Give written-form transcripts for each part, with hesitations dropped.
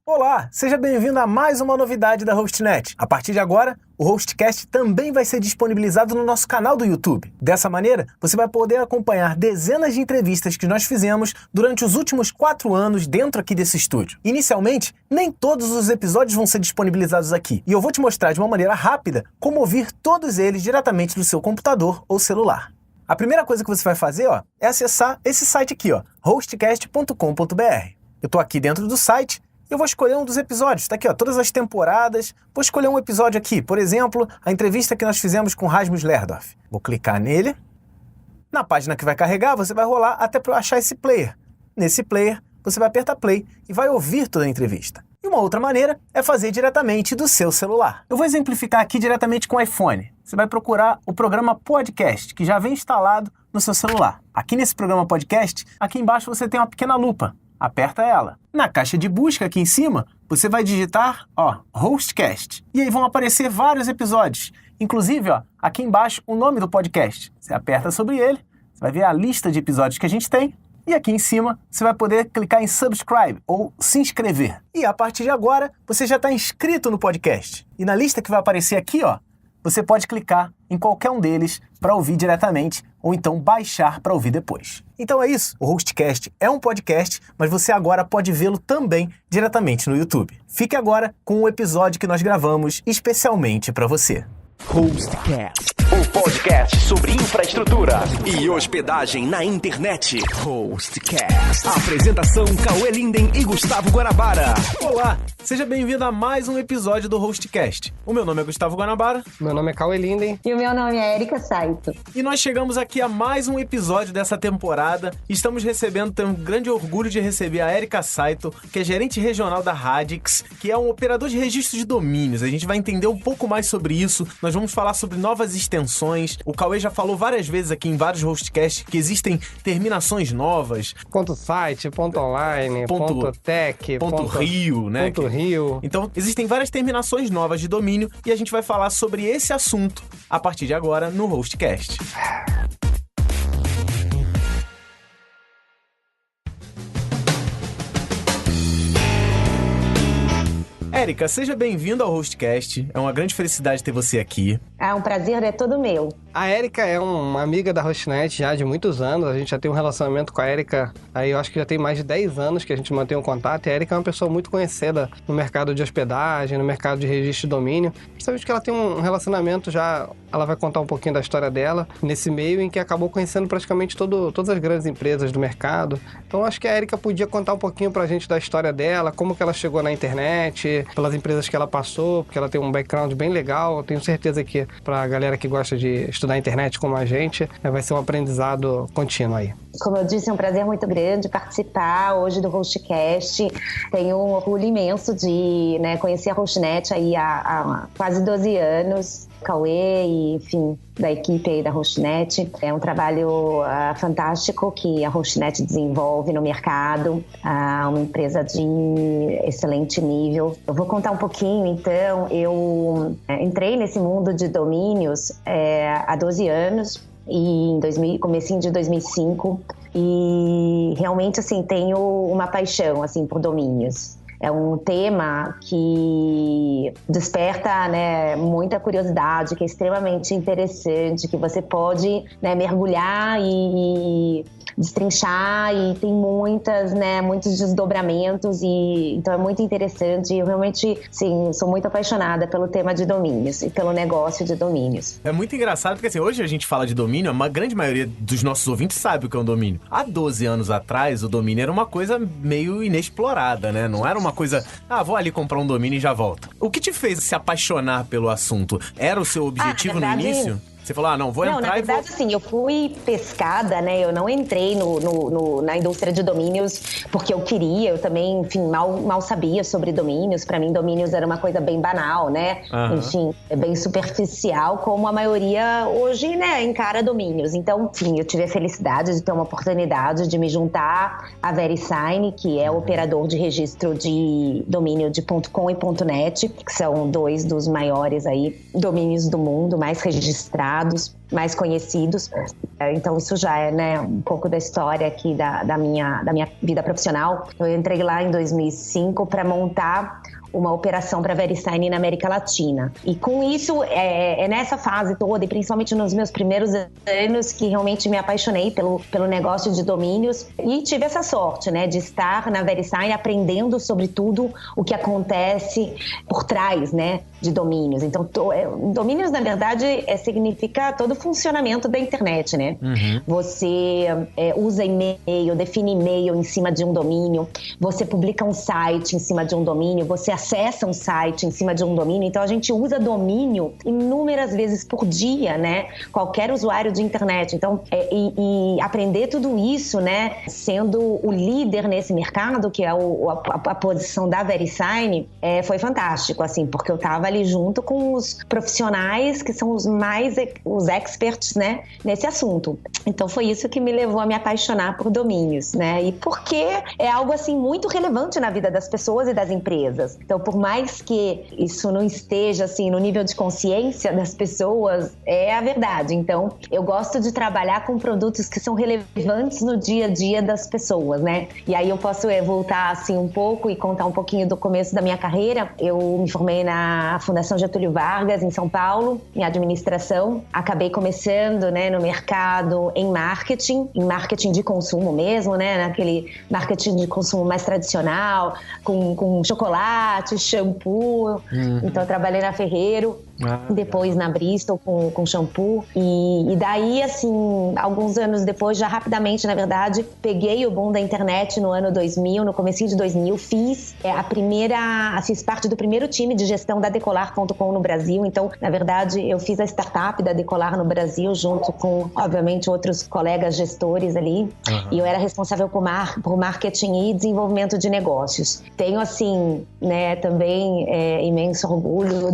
Olá, seja bem-vindo a mais uma novidade da HostNet. A partir de agora, o HostCast também vai ser disponibilizado no nosso canal do YouTube. Dessa maneira, você vai poder acompanhar dezenas de entrevistas que nós fizemos durante os últimos 4 anos dentro aqui desse estúdio. Inicialmente, nem todos os episódios vão ser disponibilizados aqui, e eu vou te mostrar de uma maneira rápida como ouvir todos eles diretamente do seu computador ou celular. A primeira coisa que você vai fazer, é acessar esse site aqui, hostcast.com.br. Eu estou aqui dentro do site. Eu vou escolher um dos episódios, tá aqui, todas as temporadas. Vou escolher um episódio aqui, por exemplo, a entrevista que nós fizemos com Rasmus Lerdorf. Vou clicar nele. Na página que vai carregar, você vai rolar até para eu achar esse player. Nesse player, você vai apertar play e vai ouvir toda a entrevista. E uma outra maneira é fazer diretamente do seu celular. Eu vou exemplificar aqui diretamente com o iPhone. Você vai procurar o programa Podcast, que já vem instalado no seu celular. Aqui nesse programa Podcast, aqui embaixo você tem uma pequena lupa. Aperta ela. Na caixa de busca aqui em cima, você vai digitar, HostCast. E aí vão aparecer vários episódios. Inclusive, aqui embaixo, o nome do podcast. Você aperta sobre ele, você vai ver a lista de episódios que a gente tem. E aqui em cima, você vai poder clicar em subscribe ou se inscrever. E a partir de agora, você já está inscrito no podcast. E na lista que vai aparecer aqui, você pode clicar em qualquer um deles para ouvir diretamente ou então baixar para ouvir depois. Então é isso, o HostCast é um podcast, mas você agora pode vê-lo também diretamente no YouTube. Fique agora com o episódio que nós gravamos especialmente para você. HostCast, o podcast sobre infraestrutura e hospedagem na internet. HostCast. Apresentação: Cauê Linden e Gustavo Guanabara. Olá, seja bem-vindo a mais um episódio do HostCast. O meu nome é Gustavo Guanabara. Meu nome é Cauê Linden. E o meu nome é Erika Saito. E nós chegamos aqui a mais um episódio dessa temporada. Estamos recebendo, tenho um grande orgulho de receber a Erika Saito, que é gerente regional da Radix, que é um operador de registro de domínios. A gente vai entender um pouco mais sobre isso. Nós vamos falar sobre novas extensões. O Cauê já falou várias vezes aqui em vários HostCasts que existem terminações novas. .site, .online, .tech, .rio, né? .rio. Então, existem várias terminações novas de domínio e a gente vai falar sobre esse assunto a partir de agora no HostCast. Erika, seja bem-vinda ao HostCast. É uma grande felicidade ter você aqui. É um prazer, é todo meu. A Erika é uma amiga da HostNet já de muitos anos. A gente já tem um relacionamento com a Erika, aí eu acho que já tem mais de 10 anos que a gente mantém um contato. E a Erika é uma pessoa muito conhecida no mercado de hospedagem, no mercado de registro de domínio. Principalmente que ela tem um relacionamento já... Ela vai contar um pouquinho da história dela nesse meio em que acabou conhecendo praticamente todas as grandes empresas do mercado. Então acho que a Erika podia contar um pouquinho pra gente da história dela, como que ela chegou na internet, pelas empresas que ela passou, porque ela tem um background bem legal. Eu tenho certeza que pra galera que gosta de estudar a internet como a gente, vai ser um aprendizado contínuo aí. Como eu disse, é um prazer muito grande participar hoje do HostCast. Tenho um orgulho imenso de conhecer a HostNet aí há quase 12 anos. Cauê e, enfim, da equipe aí da HostNet. É um trabalho fantástico que a HostNet desenvolve no mercado, uma empresa de excelente nível. Eu vou contar um pouquinho, então. Eu entrei nesse mundo de domínios há 12 anos, e comecinho de 2005, e realmente, assim, tenho uma paixão, assim, por domínios. É um tema que desperta, muita curiosidade, que é extremamente interessante, que você pode mergulhar e destrinchar, e tem muitos desdobramentos, e então é muito interessante. Eu realmente, sim, sou muito apaixonada pelo tema de domínios e pelo negócio de domínios. É muito engraçado porque, assim, hoje a gente fala de domínio, a grande maioria dos nossos ouvintes sabe o que é um domínio. Há 12 anos atrás, o domínio era uma coisa meio inexplorada, né? Não era uma coisa, vou ali comprar um domínio e já volto. O que te fez se apaixonar pelo assunto? Era o seu objetivo no início? Você falou, não, vou entrar na verdade, assim, eu fui pescada, eu não entrei na indústria de domínios porque eu queria, eu também, enfim, mal sabia sobre domínios. Para mim, domínios era uma coisa bem banal, Uhum. Enfim, é bem superficial, como a maioria hoje, encara domínios. Então, enfim, eu tive a felicidade de ter uma oportunidade de me juntar à VeriSign, que é o operador de registro de domínio de .com e .net, que são 2 dos maiores aí domínios do mundo, mais registrados. mercados mais conhecidos. Então, isso já é, né, um pouco da história aqui da minha vida profissional. Eu entrei lá em 2005 para montar uma operação para a VeriSign na América Latina. E com isso, é nessa fase toda, e principalmente nos meus primeiros anos, que realmente me apaixonei pelo negócio de domínios e tive essa sorte, né, de estar na VeriSign aprendendo sobre tudo o que acontece por trás, né, de domínios. Então, domínios, na verdade, significa todo o funcionamento da internet, né? Você usa e-mail, define e-mail em cima de um domínio, você publica um site em cima de um domínio, você acessa um site em cima de um domínio. Então, a gente usa domínio inúmeras vezes por dia, né? Qualquer usuário de internet. Então, e aprender tudo isso, né? Sendo o líder nesse mercado, que é a posição da VeriSign, foi fantástico, assim, porque eu estava ali junto com os profissionais que são os experts, né? Nesse assunto. Então, foi isso que me levou a me apaixonar por domínios, né? E porque é algo, assim, muito relevante na vida das pessoas e das empresas. Então, por mais que isso não esteja, assim, no nível de consciência das pessoas, é a verdade. Então, eu gosto de trabalhar com produtos que são relevantes no dia a dia das pessoas, né? E aí eu posso voltar, assim, um pouco e contar um pouquinho do começo da minha carreira. Eu me formei na Fundação Getúlio Vargas, em São Paulo, em administração. Acabei começando, né, no mercado em marketing de consumo mesmo, né? Naquele marketing de consumo mais tradicional, com chocolate, shampoo. Então, eu trabalhei na Ferreiro, depois na Bristol com shampoo. E daí, assim, alguns anos depois, já rapidamente, na verdade, peguei o boom da internet no ano 2000, no comecinho de 2000, fiz parte do primeiro time de gestão da Decolar.com no Brasil. Então, na verdade, eu fiz a startup da Decolar no Brasil, junto com, obviamente, outros colegas gestores ali. E eu era responsável por marketing e desenvolvimento de negócios. Tenho, assim, né, também imenso orgulho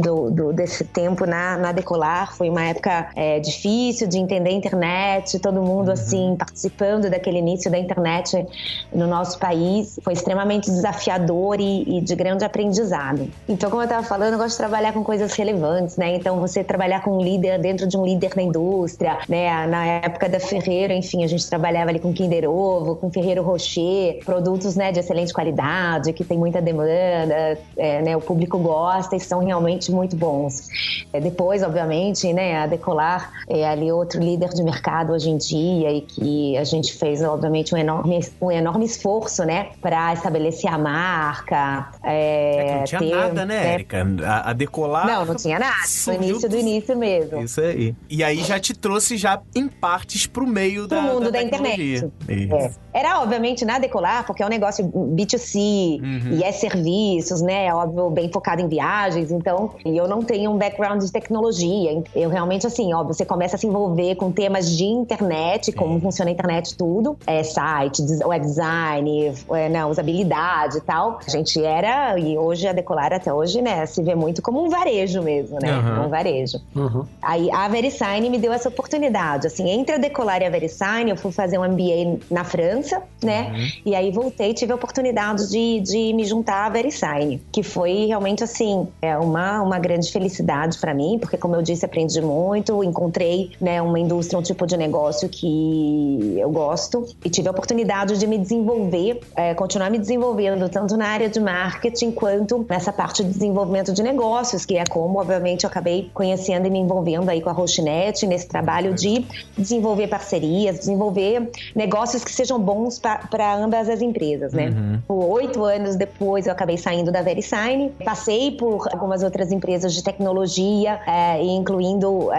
desse tempo na Decolar. Foi uma época difícil de entender a internet, todo mundo assim participando daquele início da internet no nosso país. Foi extremamente desafiador e de grande aprendizado. Então, como eu estava falando, eu gosto de trabalhar com coisas relevantes, né? Então, você trabalhar com um líder dentro de um líder da indústria, né? Na época da Ferreiro, enfim, a gente trabalhava ali com Kinder Ovo, com Ferrero Rocher, produtos, né, de excelente qualidade, que tem muita demanda, né? O público gosta e são realmente muito bons. Depois, obviamente, né, a Decolar é ali outro líder de mercado hoje em dia e que a gente fez, obviamente, um enorme esforço, né, para estabelecer a marca. Não tinha nada, né, Érica? A Decolar... Não tinha nada. No início do início mesmo. Isso aí. E aí já te trouxe já em partes pro meio do mundo da internet. Era, obviamente, na Decolar, porque é um negócio B2C e é serviços, né, óbvio, bem focado em viagens. Então, eu não tenho um background de tecnologia. Eu realmente, assim, óbvio, você começa a se envolver com temas de internet, como funciona a internet, tudo. Site, web design, usabilidade e tal. A gente era, e hoje a Decolar até hoje, né, se vê muito como um varejo mesmo, né? Um varejo. Aí a VeriSign me deu essa oportunidade, assim, entre a Decolar e a VeriSign, eu fui fazer um MBA na França, né? E aí voltei e tive a oportunidade de me juntar à VeriSign, que foi realmente, assim, uma grande felicidade para mim, porque, como eu disse, aprendi muito, encontrei, né, uma indústria, um tipo de negócio que eu gosto e tive a oportunidade de me desenvolver, continuar me desenvolvendo tanto na área de marketing quanto nessa parte de desenvolvimento de negócios, que é como, obviamente, eu acabei conhecendo e me envolvendo aí com a Hostnet nesse trabalho de desenvolver parcerias, desenvolver negócios que sejam bons para ambas as empresas, né? 8 anos depois eu acabei saindo da VeriSign, passei por algumas outras empresas de tecnologia, incluindo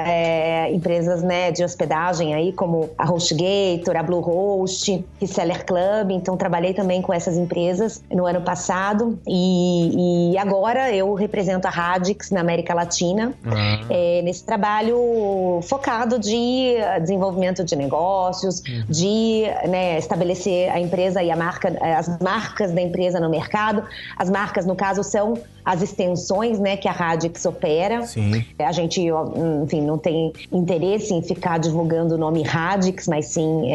empresas, né, de hospedagem aí, como a HostGator, a Bluehost, Reseller Club. Então, trabalhei também com essas empresas no ano passado e agora eu represento a Radix na América Latina, nesse trabalho focado de desenvolvimento de negócios, de, né, estabelecer a empresa e a marca, as marcas da empresa no mercado, as marcas no caso, são as extensões, né, que a Radix opera. Sim. A gente, enfim, não tem interesse em ficar divulgando o nome Radix, mas sim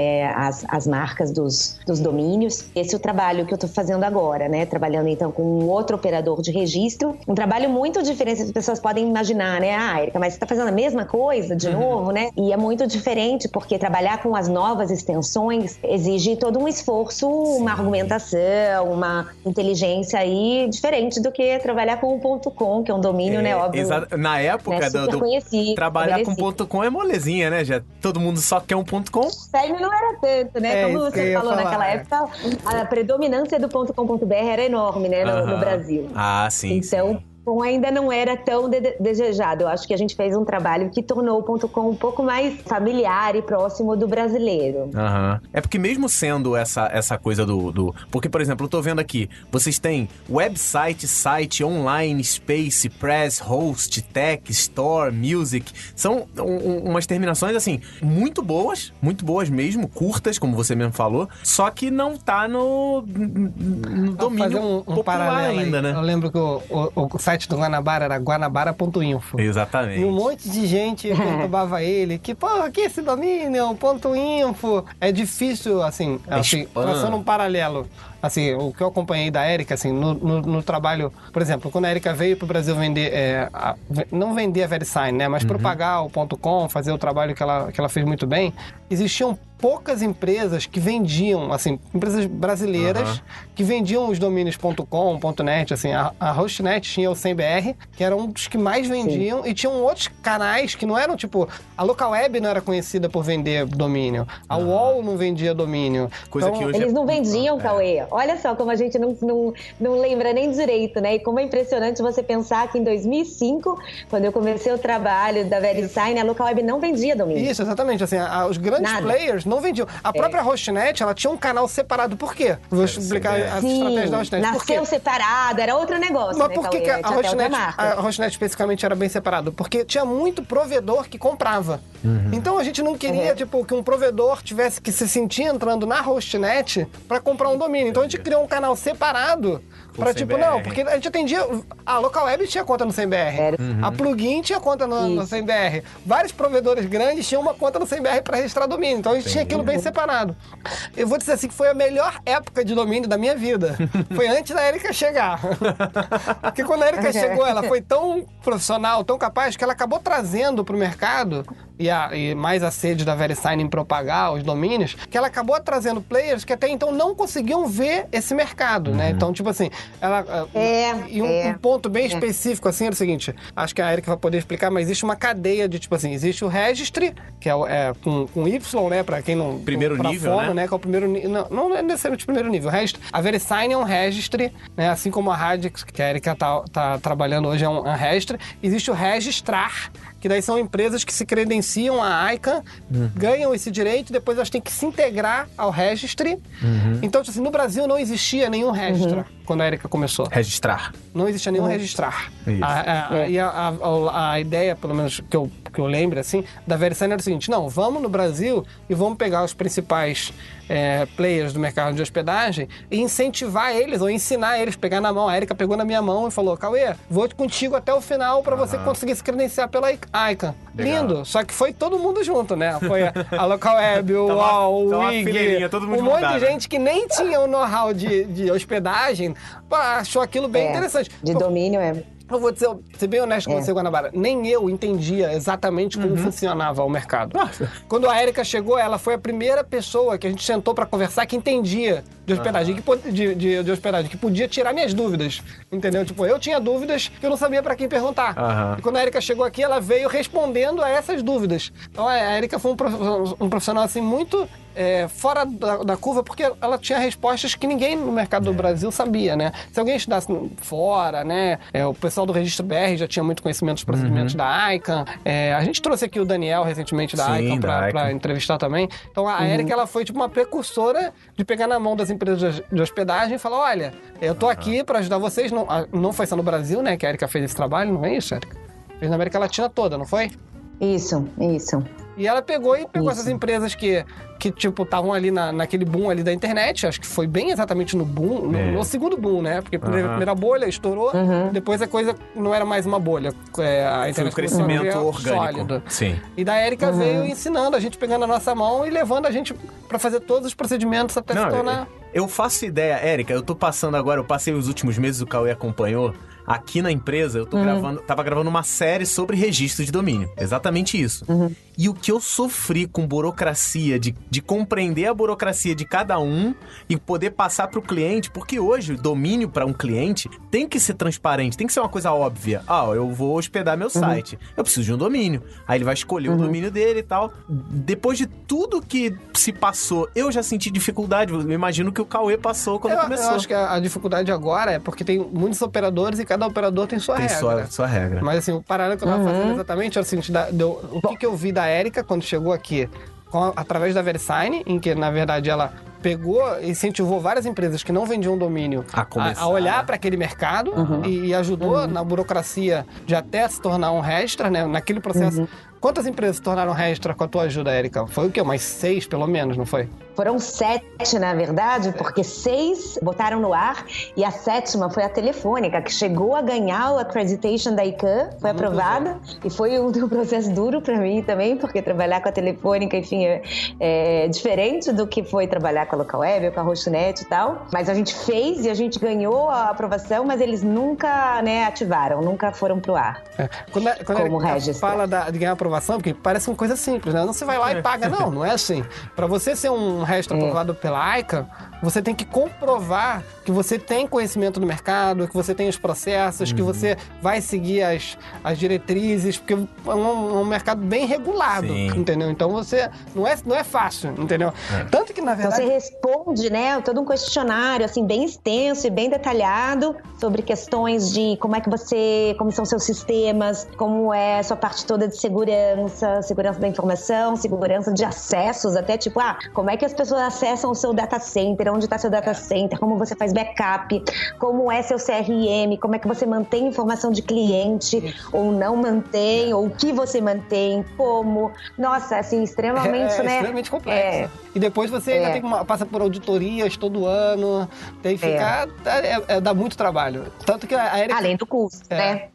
as marcas dos domínios. Esse é o trabalho que eu estou fazendo agora, né? Trabalhando, então, com um outro operador de registro. Um trabalho muito diferente, as pessoas podem imaginar, né? Érica, mas você está fazendo a mesma coisa de novo, né? E é muito diferente, porque trabalhar com as novas extensões exige todo um esforço, uma argumentação, uma inteligência aí diferente do que trabalhar com o .com, que é um domínio, né, óbvio. Na época, né, super conhecido, trabalhar estabelecido. com .com é molezinha, né? Já todo mundo só quer um .com. Sério, não era tanto, né? Como você falou, naquela época, a predominância do .com.br era enorme, né, no Brasil. Ah, sim. Então, ainda não era tão desejado. Eu acho que a gente fez um trabalho que tornou o .com um pouco mais familiar e próximo do brasileiro. É porque mesmo sendo essa coisa Porque, por exemplo, eu tô vendo aqui, vocês têm website, site, online, space, press, host, tech, store, music. São umas terminações, assim, muito boas mesmo, curtas, como você mesmo falou, só que não tá no domínio fazer um popular ainda, né? Eu lembro que o site do Guanabara era guanabara.info. Exatamente. E um monte de gente perturbava ele, que, porra, que esse domínio, .info. É difícil, assim, traçando um paralelo. Assim, o que eu acompanhei da Érica, assim, no trabalho, por exemplo, quando a Érica veio pro Brasil vender, não vender a VeriSign, né, mas propagar o .com, fazer o trabalho que ela fez muito bem, existiam poucas empresas que vendiam, assim, empresas brasileiras que vendiam os domínios .com, .net, assim, a Hostnet tinha o 100BR, que era um dos que mais vendiam, e tinham outros canais que não eram, tipo, a Localweb não era conhecida por vender domínio, a UOL não vendia domínio. Coisa então, que hoje eles não vendiam, Cauê. Olha só como a gente não lembra nem direito, né? E como é impressionante você pensar que em 2005, quando eu comecei o trabalho da VeriSign, a Localweb não vendia domínio. Isso, exatamente. Assim, os grandes players não vendiam. A própria Hostnet, ela tinha um canal separado. Por quê? Vou explicar as estratégias da Hostnet. Nasceu separado, era outro negócio, mas né, por que a Hostnet especificamente era bem separado? Porque tinha muito provedor que comprava. Então a gente não queria, tipo, que um provedor tivesse que se sentir entrando na Hostnet para comprar um domínio. Então a gente criou um canal separado pra, tipo, não, porque a gente atendia... A Localweb tinha conta no 100BR. A Plugin tinha conta no 100BR. Vários provedores grandes tinham uma conta no 100BR pra registrar domínio. Então a gente tinha aquilo bem separado. Eu vou dizer assim que foi a melhor época de domínio da minha vida. Foi antes da Érica chegar. Porque quando a Érica chegou, ela foi tão profissional, tão capaz, que ela acabou trazendo pro mercado, e mais a sede da VeriSign em propagar os domínios, que ela acabou trazendo players que até então não conseguiam ver esse mercado, né? Então, tipo assim, um ponto bem específico, assim, era o seguinte, acho que a Érica vai poder explicar, mas existe uma cadeia de, tipo assim, existe o registry, que é com Y, né? Pra quem não... Primeiro nível, né? Que é o primeiro nível. Não é necessariamente o primeiro nível. A VeriSign é um registry, né? Assim como a Radix, que a Érica tá trabalhando hoje, é um registry. Existe o registrar, que daí são empresas que se credenciam à ICANN, ganham esse direito, depois elas têm que se integrar ao registry. Então, assim, no Brasil não existia nenhum registrar quando a Érica começou. Registrar. Não existia nenhum registrar. Isso. E a ideia, pelo menos que eu lembro, assim, da VeriSign era o seguinte, não, vamos no Brasil e vamos pegar os principais players do mercado de hospedagem e incentivar eles, ou ensinar eles, pegar na mão. A Érica pegou na minha mão e falou, Cauê, vou contigo até o final para você conseguir se credenciar pela ICANN. Lindo, só que foi todo mundo junto, né? Foi a Localweb, o UOL, o WIG, todo mundo um monte de gente que nem tinha o know-how de hospedagem, achou aquilo bem interessante. De domínio, Eu vou ser bem honesto com você, Guanabara. Nem eu entendia exatamente como funcionava o mercado. Quando a Érica chegou, ela foi a primeira pessoa que a gente sentou pra conversar que entendia de hospedagem, de hospedagem, que podia tirar minhas dúvidas, entendeu? Tipo, eu tinha dúvidas que eu não sabia pra quem perguntar. E quando a Érica chegou aqui, ela veio respondendo a essas dúvidas. Então a Érica foi um profissional, assim, muito fora da curva, porque ela tinha respostas que ninguém no mercado do Brasil sabia, né? Se alguém estudasse fora, né? O pessoal do Registro BR já tinha muito conhecimento dos procedimentos da ICANN. A gente trouxe aqui o Daniel recentemente da ICANN pra entrevistar também. Então a Érica, ela foi tipo uma precursora de pegar na mão das empresas de hospedagem e falar, olha, eu tô aqui pra ajudar vocês. Não foi só no Brasil, né, que a Érica fez esse trabalho, não é isso, Érica? Fez na América Latina toda, não foi? Isso. E ela pegou essas empresas que tipo, estavam ali naquele boom ali da internet. Acho que foi bem exatamente no boom, no segundo boom, né? Porque a primeira bolha estourou, depois a coisa não era mais uma bolha. A internet foi um crescimento orgânico. Sólido. Sim. E da Érica veio ensinando a gente, pegando a nossa mão e levando a gente pra fazer todos os procedimentos até se tornar... Eu faço ideia, Érica, eu tô passando agora, eu passei os últimos meses, o Cauê acompanhou. Aqui na empresa, eu tava gravando uma série sobre registro de domínio. Exatamente isso. E o que eu sofri com burocracia, de compreender a burocracia de cada um e poder passar pro cliente, porque hoje o domínio para um cliente tem que ser transparente, tem que ser uma coisa óbvia. Eu vou hospedar meu site, eu preciso de um domínio. Aí ele vai escolher o domínio dele e tal. Depois de tudo que se passou, eu já senti dificuldade. Eu imagino que o Cauê passou quando começou. Eu acho que a dificuldade agora é porque tem muitos operadores e cada operador tem sua regra. Sua regra. Mas assim, o paralelo que eu tava fazendo exatamente era o seguinte, o que eu vi da Érica quando chegou aqui, através da VeriSign, em que na verdade ela pegou e incentivou várias empresas que não vendiam domínio a olhar para aquele mercado e ajudou na burocracia de até se tornar um registra, né? Naquele processo. Quantas empresas se tornaram registra com a tua ajuda, Érica? Foi o quê? Umas 6, pelo menos, não foi? Foram 7, na verdade, porque 6 botaram no ar e a 7ª foi a Telefônica, que chegou a ganhar o accreditation da ICANN, foi aprovada e foi um processo duro para mim também, porque trabalhar com a Telefônica, enfim, é diferente do que foi trabalhar com a LocalWeb ou com a Hostnet e tal. Mas a gente fez e a gente ganhou a aprovação, mas eles nunca, ativaram, nunca foram pro ar. Quando a fala de ganhar aprovação, porque parece uma coisa simples, né? Não, você vai lá e paga. Não é assim. Para você ser um registro aprovado pela ICANN, você tem que comprovar que você tem conhecimento do mercado, que você tem os processos, que você vai seguir as diretrizes, porque é um mercado bem regulado, entendeu? Então você não é fácil, entendeu? Tanto que, na verdade... Então você responde, todo um questionário, assim, bem extenso e bem detalhado sobre questões de como são seus sistemas, como é a sua parte toda de segurança da informação, segurança de acessos, até tipo, como é que as pessoas acessam o seu data center, onde está seu data center, como você faz backup, como é seu CRM, como é que você mantém informação de cliente ou não mantém, ou o que você mantém, como. Nossa, assim, extremamente, extremamente complexo. E depois você ainda tem que passar por auditorias todo ano, tem que ficar... dá muito trabalho. Tanto que a Érica... Além do custo, né?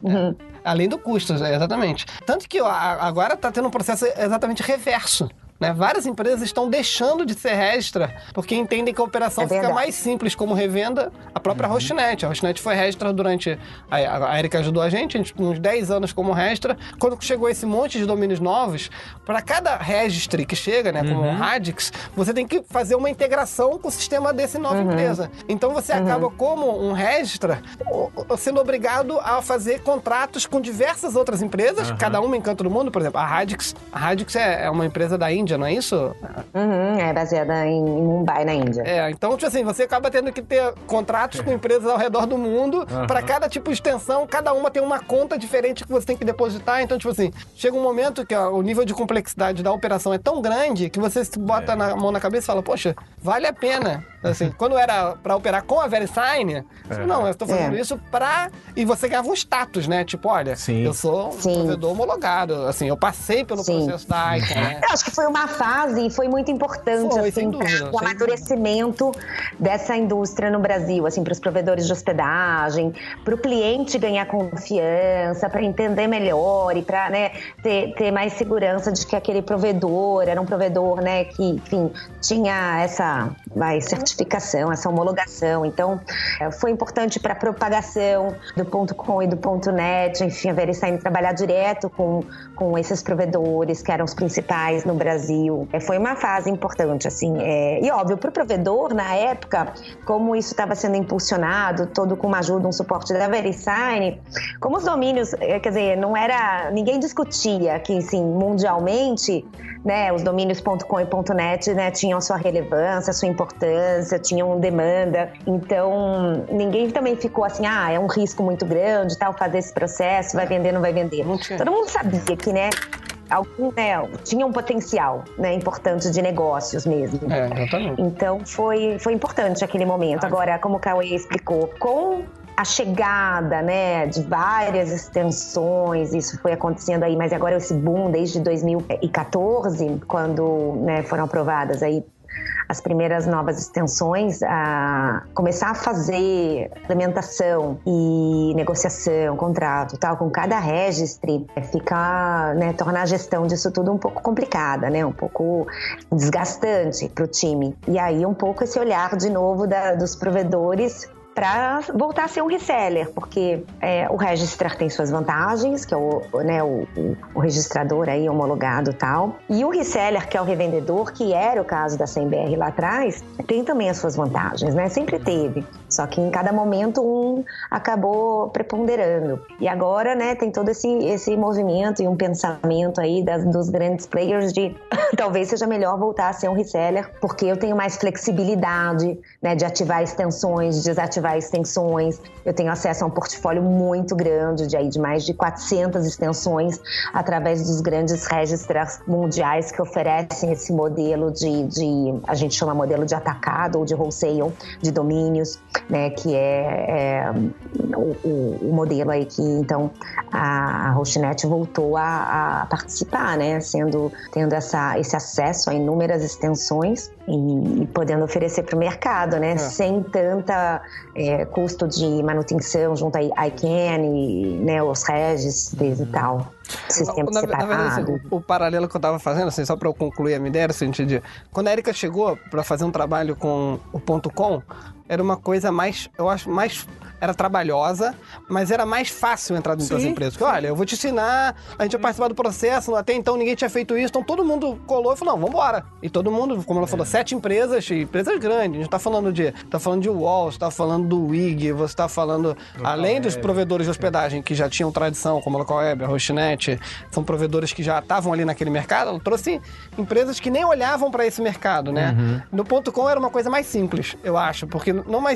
Além do custo, exatamente. Tanto que agora está tendo um processo exatamente reverso. Né? Várias empresas estão deixando de ser registra porque entendem que a operação fica mais simples como revenda. A própria Hostnet. A Hostnet foi registra durante... A Érica ajudou a gente uns 10 anos como registra. Quando chegou esse monte de domínios novos, para cada registre que chega, né, como Radix, você tem que fazer uma integração com o sistema dessa nova empresa. Então você acaba como um registra sendo obrigado a fazer contratos com diversas outras empresas, cada uma em canto do mundo. Por exemplo, a Radix é uma empresa da Índia, não é isso? É baseada em Mumbai, na Índia. Então, tipo assim, você acaba tendo que ter contratos com empresas ao redor do mundo, para cada tipo de extensão, cada uma tem uma conta diferente que você tem que depositar. Então, tipo assim, chega um momento que o nível de complexidade da operação é tão grande que você se bota a mão na cabeça e fala, poxa, vale a pena. Assim, quando era para operar com a VeriSign, não, eu estou fazendo isso para... E você ganhava um status, né? Tipo, olha, eu sou um provedor homologado. Assim, eu passei pelo processo da ICANN, né? Eu acho que foi uma fase e foi muito importante, assim, para o amadurecimento dessa indústria no Brasil, assim, para os provedores de hospedagem, para o cliente ganhar confiança, para entender melhor e para, ter mais segurança de que aquele provedor era um provedor, que, enfim, tinha essa certificação, essa homologação. Então, foi importante para a propagação do .com e do .net, enfim, a VeriSign trabalhar direto com esses provedores que eram os principais no Brasil. Foi uma fase importante, assim. E óbvio, para o provedor, na época, como isso estava sendo impulsionado, todo com uma ajuda, um suporte da VeriSign, como os domínios, quer dizer, ninguém discutia que, assim, mundialmente, os domínios .com e .net, tinham a sua relevância, a sua importância, tinham demanda. Então, ninguém também ficou assim, é um risco muito grande, fazer esse processo, vai vender, não vai vender. Todo mundo sabia que, tinha um potencial, importante de negócios mesmo. Exatamente. Então, foi importante aquele momento. Agora, como o Cauê explicou, com a chegada, né, de várias extensões, isso foi acontecendo aí, mas agora esse boom desde 2014, quando, né, foram aprovadas aí as primeiras novas extensões, a começar a fazer implementação e negociação, contrato, tal, com cada registry, fica, né, torna a gestão disso tudo um pouco complicada, né, um pouco desgastante para o time. E aí um pouco esse olhar de novo dos provedores para voltar a ser um reseller, porque o registrar tem suas vantagens, que é o registrador aí homologado e tal, e o reseller, que é o revendedor, que era o caso da CMBR lá atrás, tem também as suas vantagens, né? Sempre teve, só que em cada momento um acabou preponderando. E agora, né, tem todo esse movimento e um pensamento aí dos grandes players de talvez seja melhor voltar a ser um reseller, porque eu tenho mais flexibilidade, né, de ativar extensões, de desativar extensões, eu tenho acesso a um portfólio muito grande de mais de 400 extensões através dos grandes registrars mundiais que oferecem esse modelo a gente chama modelo de atacado ou de wholesale de domínios, né, que é o modelo aí que então a Hostnet voltou a participar, né, tendo esse acesso a inúmeras extensões e podendo oferecer para o mercado, né, sem tanta custo de manutenção junto a ICANN e, né, os registros e tal. Sistema na separado. verdade, assim, o paralelo que eu estava fazendo, assim, só para eu concluir a minha ideia, assim, quando a Erika chegou para fazer um trabalho com o .com, era uma coisa mais, eu acho, era trabalhosa, mas era mais fácil entrar dentro das empresas. Porque, olha, eu vou te ensinar, a gente vai participar do processo, até então ninguém tinha feito isso, então todo mundo colou e falou, não, vambora. E todo mundo, como ela falou, 7 empresas grandes, a gente tá falando de Wall, você tá falando do WIG, você tá falando, além dos provedores de hospedagem que já tinham tradição, como a Localweb, a Hostnet, são provedores que já estavam ali naquele mercado, ela trouxe empresas que nem olhavam para esse mercado, né? No .com era uma coisa mais simples, eu acho, porque não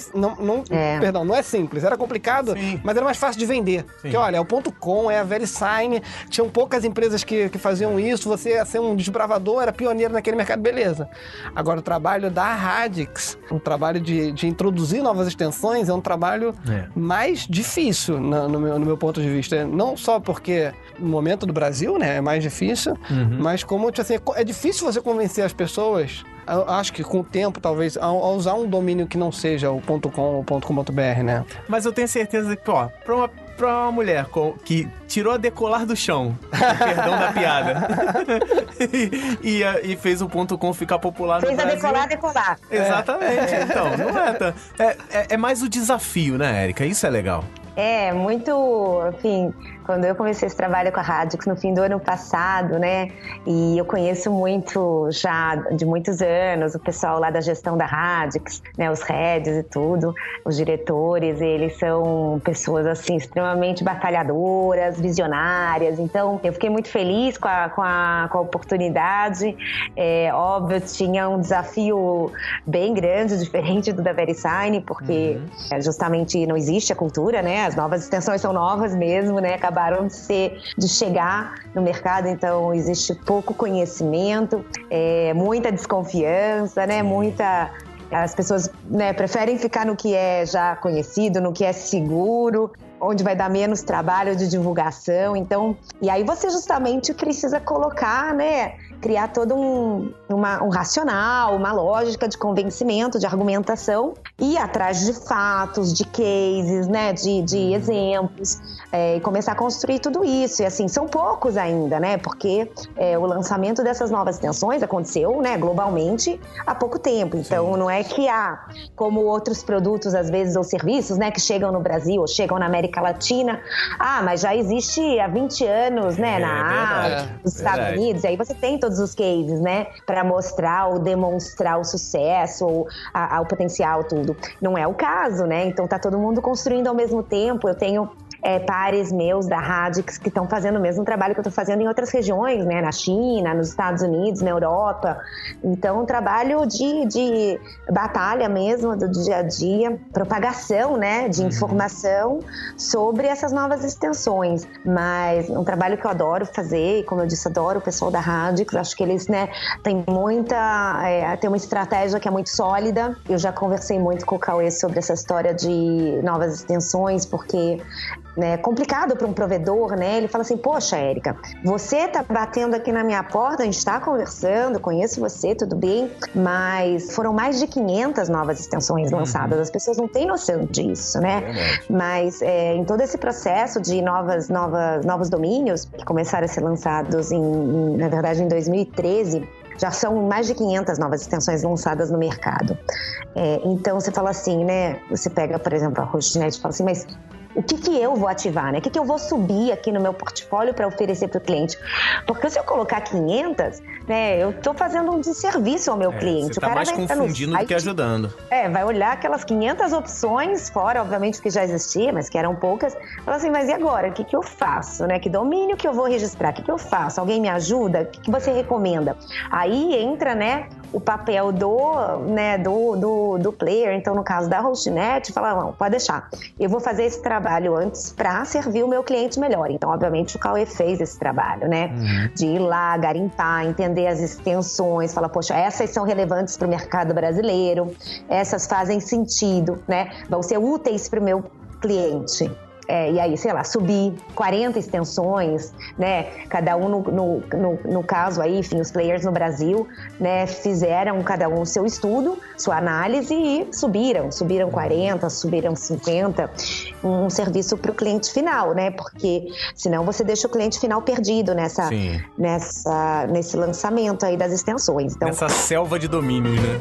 é simples, era complicado, mas era mais fácil de vender. Porque, olha, é o .com, é a VeriSign, tinham poucas empresas que faziam isso, você ia ser um desbravador, era pioneiro naquele mercado, beleza. Agora, o trabalho da Radix, o trabalho de introduzir novas extensões, é um trabalho mais difícil, no meu ponto de vista. Não só porque no momento do Brasil, né, é mais difícil, mas como, assim, é difícil você convencer as pessoas, eu acho que com o tempo, talvez, a usar um domínio que não seja o .com ou .com.br, né? Mas eu tenho certeza que, ó, pra uma mulher que tirou a decolar do chão, perdão da piada, e fez o .com ficar popular no Brasil. Fez a decolar. Exatamente, então, não é tão... É mais o desafio, né, Erika? Isso é legal. Muito, enfim, quando eu comecei esse trabalho com a Radix no fim do ano passado, né, e eu conheço muito já de muitos anos o pessoal lá da gestão da Radix, né, os heads e tudo, os diretores, eles são pessoas, assim, extremamente batalhadoras, visionárias, então eu fiquei muito feliz com a oportunidade. Óbvio, tinha um desafio bem grande, diferente do da VeriSign, porque justamente não existe a cultura, né, as novas extensões são novas mesmo, né, acabaram de chegar no mercado, então existe pouco conhecimento, muita desconfiança, né, as pessoas, né, preferem ficar no que é já conhecido, no que é seguro, onde vai dar menos trabalho de divulgação, então, e aí você justamente precisa colocar, né, criar todo um racional, uma lógica de convencimento, de argumentação, e ir atrás de fatos, de cases, né, de exemplos, e começar a construir tudo isso. E assim, são poucos ainda, né, porque o lançamento dessas novas extensões aconteceu, né, globalmente há pouco tempo. Então, não é que há, como outros produtos, às vezes, ou serviços, né, que chegam no Brasil ou chegam na América Latina, mas já existe há 20 anos, né, na Ásia, nos Estados Unidos, e aí você tem todos os cases, né, para mostrar ou demonstrar o sucesso ou o potencial, tudo. Não é o caso, né, então tá todo mundo construindo ao mesmo tempo. Eu tenho pares meus da Radix que estão fazendo o mesmo trabalho que eu estou fazendo em outras regiões, né? Na China, nos Estados Unidos, na Europa. Então, um trabalho de batalha mesmo, do dia a dia, propagação, né? De informação sobre essas novas extensões. Mas um trabalho que eu adoro fazer, e como eu disse, adoro o pessoal da Radix. Acho que eles, né, tem uma estratégia que é muito sólida. Eu já conversei muito com o Cauê sobre essa história de novas extensões, porque é complicado para um provedor, né? Ele fala assim, poxa, Érica, você tá batendo aqui na minha porta, a gente tá conversando, conheço você, tudo bem, mas foram mais de 500 novas extensões lançadas. As pessoas não têm noção disso, né? Mas em todo esse processo de novos domínios que começaram a ser lançados na verdade, em 2013, já são mais de 500 novas extensões lançadas no mercado. Então, você fala assim, né? Você pega, por exemplo, a Hostnet e fala assim, mas o que eu vou ativar, né? O que eu vou subir aqui no meu portfólio para oferecer para o cliente? Porque se eu colocar 500, né, eu estou fazendo um desserviço ao meu cliente. Você está mais confundindo do que ajudando. Vai olhar aquelas 500 opções, fora, obviamente, que já existia, mas que eram poucas. Fala assim, mas e agora? O que eu faço, né? Que domínio que eu vou registrar? O que eu faço? Alguém me ajuda? O que você recomenda? Aí entra, né, o papel do player. Então, no caso da Hostnet, fala, não, pode deixar. Eu vou fazer esse trabalho antes para servir o meu cliente melhor. Então, obviamente, o Cauê fez esse trabalho, né? De ir lá, garimpar, entender as extensões, falar, poxa, essas são relevantes para o mercado brasileiro, essas fazem sentido, né? Vão ser úteis para o meu cliente. E aí, sei lá, subir 40 extensões, né? Cada um no caso aí, enfim, os players no Brasil, né, fizeram cada um o seu estudo, sua análise e subiram 40, subiram 50, um serviço para o cliente final, né? Porque senão você deixa o cliente final perdido nesse lançamento aí das extensões. Então, nessa selva de domínios, né?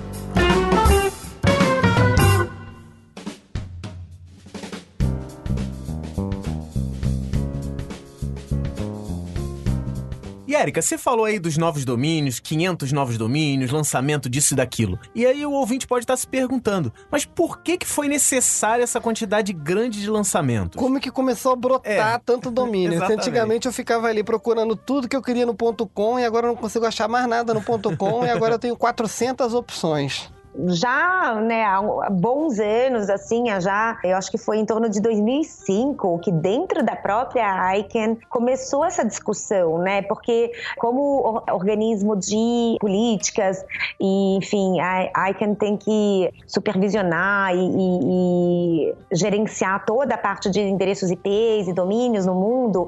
E, Érica, você falou aí dos novos domínios, 500 novos domínios, lançamento disso e daquilo. E aí o ouvinte pode estar se perguntando, mas por que foi necessária essa quantidade grande de lançamentos? Como que começou a brotar tanto domínio? Antigamente eu ficava ali procurando tudo que eu queria no .com e agora eu não consigo achar mais nada no .com e agora eu tenho 400 opções. Já, né, há bons anos, assim, eu acho que foi em torno de 2005 que dentro da própria ICANN começou essa discussão, né, porque como organismo de políticas e, enfim, a ICANN tem que supervisionar e gerenciar toda a parte de endereços IPs e domínios no mundo,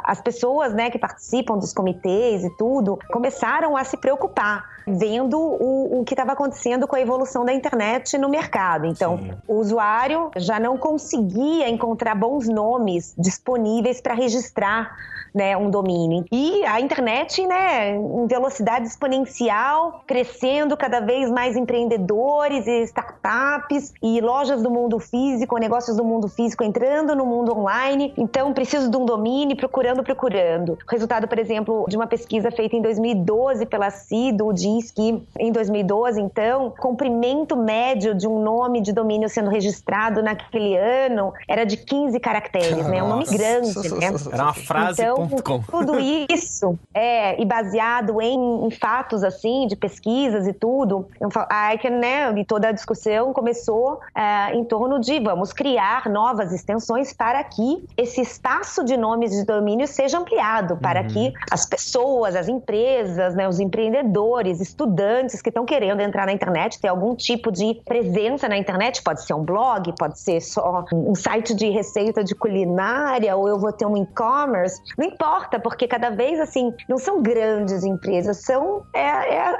as pessoas, né, que participam dos comitês e tudo, começaram a se preocupar, vendo o que estava acontecendo com a evolução da internet no mercado. Então, o usuário já não conseguia encontrar bons nomes disponíveis para registrar, né, um domínio. E a internet, né, em velocidade exponencial, crescendo cada vez mais empreendedores e startups e lojas do mundo físico, negócios do mundo físico entrando no mundo online. Então, preciso de um domínio, procurando. O resultado, por exemplo, de uma pesquisa feita em 2012 pela CIDO diz que, em 2012, então, o comprimento médio de um nome de domínio sendo registrado naquele ano era de 15 caracteres, né? Um nome grande, né? Era uma frase. Então, tudo isso e baseado em fatos, assim, de pesquisas e tudo, a ICANN, né, e toda a discussão começou em torno de vamos criar novas extensões para que esse espaço de nomes de domínio seja ampliado, para que as pessoas, as empresas, né, os empreendedores, estudantes que estão querendo entrar na internet, ter algum tipo de presença na internet, pode ser um blog, pode ser só um site de receita de culinária, ou eu vou ter um e-commerce, não importa, porque cada vez, assim, não são grandes empresas, são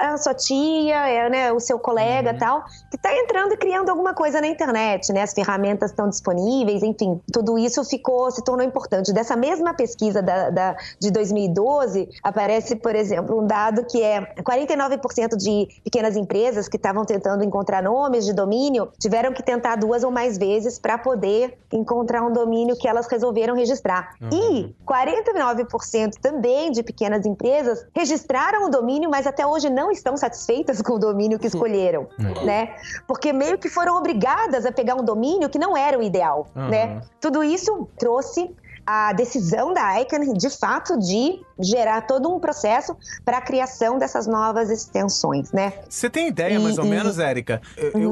a sua tia, né, o seu colega e tal, que está entrando e criando alguma coisa na internet, né, as ferramentas estão disponíveis, enfim, tudo isso se tornou importante. Dessa mesma pesquisa de 2012, aparece, por exemplo, um dado que é 49 49% de pequenas empresas que estavam tentando encontrar nomes de domínio tiveram que tentar 2 ou mais vezes para poder encontrar um domínio que elas resolveram registrar. E 49% também de pequenas empresas registraram o domínio, mas até hoje não estão satisfeitas com o domínio que escolheram, né? Porque meio que foram obrigadas a pegar um domínio que não era o ideal, né? Tudo isso trouxe a decisão da Icahn, de fato, de gerar todo um processo para a criação dessas novas extensões, né? Você tem ideia, mais ou menos, Érica?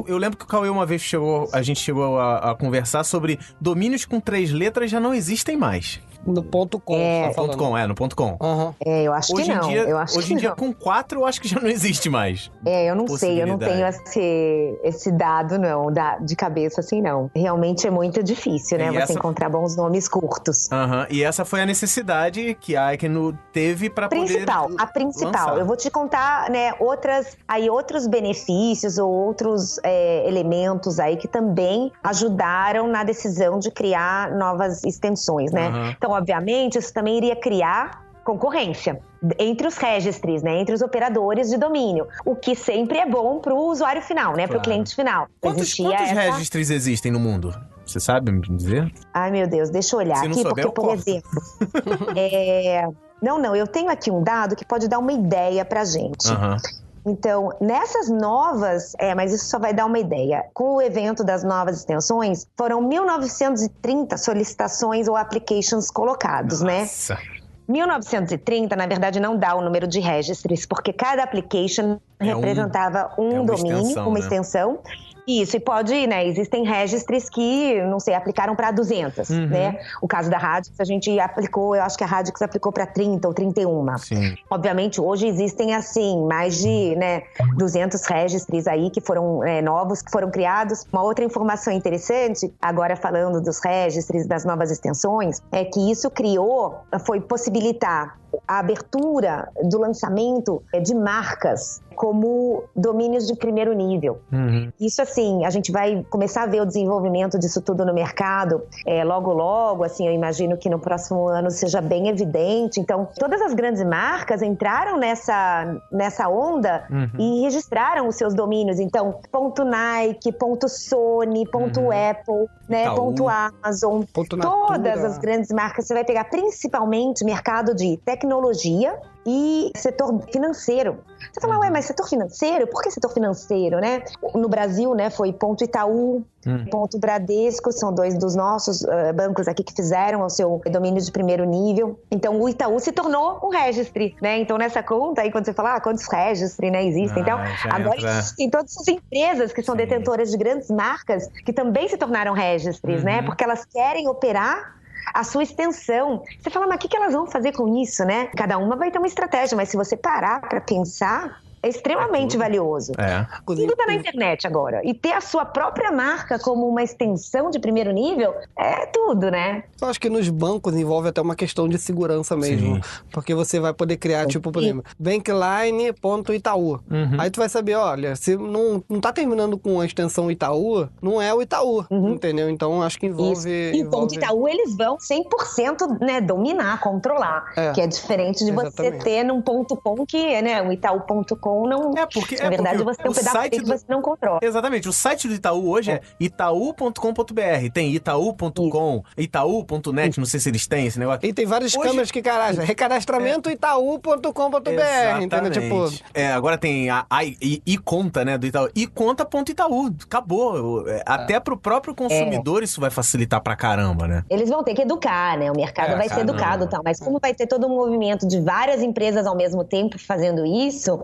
Eu lembro que o Cauê uma vez a gente chegou a conversar sobre domínios com 3 letras já não existem mais. No ponto .com, tá falando. No ponto .com. Eu acho Hoje que em não. dia, Eu acho hoje que em dia não. com 4 eu acho que já não existe mais. Eu não sei, eu não tenho esse dado, não, de cabeça assim, não. Realmente é muito difícil, né? Você encontrar bons nomes curtos. E essa foi a necessidade que a Icahn teve para poder A principal. lançar. Eu vou te contar, né, outros benefícios ou outros elementos aí que também ajudaram na decisão de criar novas extensões, né? Então, obviamente, isso também iria criar concorrência entre os registries, né, entre os operadores de domínio, o que sempre é bom para o usuário final, né, para o cliente final. Quantos registries existem no mundo? Você sabe me dizer? Ai, meu Deus, deixa eu olhar Se não aqui, souber, porque, por exemplo, Não, eu tenho aqui um dado que pode dar uma ideia pra gente. Então, nessas novas, mas isso só vai dar uma ideia. Com o evento das novas extensões, foram 1.930 solicitações ou applications colocados, né? 1930, na verdade, não dá o número de registries, porque cada application representava um domínio, uma extensão. Isso, e pode, né, existem registries que, não sei, aplicaram para 200, né? O caso da Radix, a gente aplicou, eu acho que a Radix aplicou para 30 ou 31. Sim. Obviamente, hoje existem, assim, mais de, 200 registries aí que foram novos, que foram criados. Uma outra informação interessante, agora falando dos registries, das novas extensões, é que isso foi possibilitar a abertura do lançamento de marcas como domínios de primeiro nível. Isso, assim, a gente vai começar a ver o desenvolvimento disso tudo no mercado logo, assim, eu imagino que no próximo ano seja bem evidente. Então, todas as grandes marcas entraram nessa onda e registraram os seus domínios. Então, .Nike, .Sony, .Apple, né, .Amazon, todas as grandes marcas. Você vai pegar principalmente mercado de tecnologia e setor financeiro. Você fala, ué, mas setor financeiro? Por que setor financeiro, né? No Brasil, né, foi .Itaú, .Bradesco, são 2 dos nossos bancos aqui que fizeram o seu domínio de primeiro nível. Então, o Itaú se tornou um registry, né? Então, nessa conta aí, quando você fala, quantos registry, né, existem? Então, agora existem todas as empresas que são detentoras de grandes marcas que também se tornaram registries, né? Porque elas querem operar a sua extensão. Você fala, mas o que elas vão fazer com isso, né? Cada uma vai ter uma estratégia, mas se você parar para pensar, é extremamente valioso. Tudo tá na internet agora. E ter a sua própria marca como uma extensão de primeiro nível é tudo, né? Eu acho que nos bancos envolve até uma questão de segurança mesmo. Porque você vai poder criar, tipo, por exemplo, bankline.itaú. Aí tu vai saber, olha, se não tá terminando com a extensão Itaú, não é o Itaú, entendeu? Então, acho que envolve... E o ponto Itaú, eles vão 100%, né, dominar, controlar. Que é diferente de você ter num ponto .com que, né, o Itaú.com não... porque na verdade, você tem um pedaço que você não controla. Exatamente. O site do Itaú hoje é itaú.com.br. Tem itaú.com, itaú.net, não sei se eles têm esse negócio. E tem várias câmeras que cadastram. Recadastramento itaú.com.br, entendeu? Tipo... agora tem a conta, né, do Itaú. Conta.itaú. Acabou. Até pro próprio consumidor isso vai facilitar pra caramba, né? Eles vão ter que educar, né? O mercado vai ser educado e tal. Mas como vai ter todo um movimento de várias empresas ao mesmo tempo fazendo isso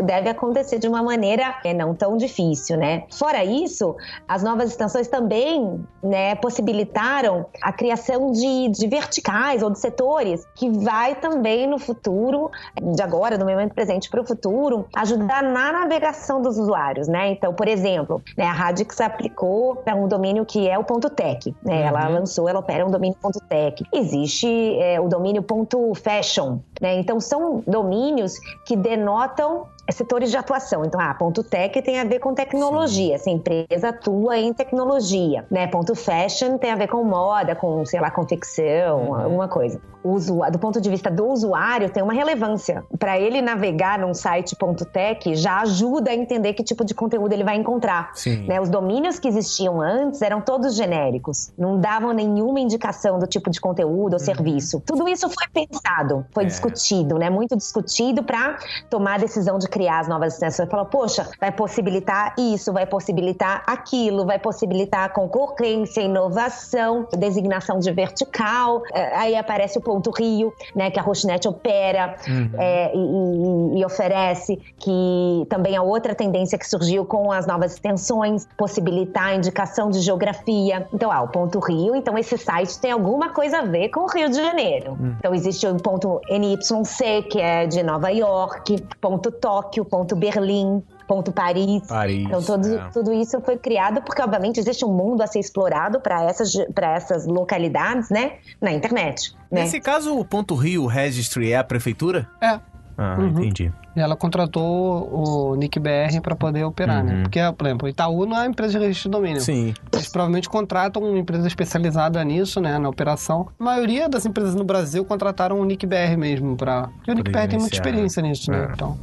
deve acontecer de uma maneira não tão difícil, né? Fora isso, as novas extensões também, né, possibilitaram a criação de verticais ou de setores que vai também no futuro, de agora, do momento presente para o futuro, ajudar na navegação dos usuários, né? Então, por exemplo, né, a Radix aplicou para um domínio que é o .tech, né? Ela opera um domínio .tech. Existe o domínio .fashion, né? Então, são domínios que denotam setores de atuação. Então, ponto tech tem a ver com tecnologia. Essa empresa atua em tecnologia, né? Ponto fashion tem a ver com moda, com, sei lá, confecção, alguma coisa. Do ponto de vista do usuário, tem uma relevância. Para ele navegar num site ponto tech, já ajuda a entender que tipo de conteúdo ele vai encontrar. Né? Os domínios que existiam antes eram todos genéricos. Não davam nenhuma indicação do tipo de conteúdo ou serviço. Tudo isso foi pensado, foi discutido, né? Muito discutido para tomar a decisão de criar as novas extensões. Falou, poxa, vai possibilitar isso, vai possibilitar aquilo, vai possibilitar concorrência, inovação, designação de vertical. Aí aparece o Ponto Rio, né, que a Rochinet opera e oferece, que também é outra tendência que surgiu com as novas extensões, possibilitar a indicação de geografia. Então, o Ponto Rio, então esse site tem alguma coisa a ver com o Rio de Janeiro. Então, existe o ponto NYC, que é de Nova York, ponto Tóquio, ponto Berlim, ponto Paris. Então, tudo isso foi criado porque, obviamente, existe um mundo a ser explorado para essas localidades, né, na internet. Né? Nesse caso, o Ponto Rio Registry é a prefeitura? Entendi. E ela contratou o NIC-BR para poder operar, né? Porque, por exemplo, o Itaú não é uma empresa de registro de domínio. Sim. Eles provavelmente contratam uma empresa especializada nisso, né? Na operação. A maioria das empresas no Brasil contrataram o NIC-BR mesmo para... E o NIC-BR tem muita experiência nisso, né? Então...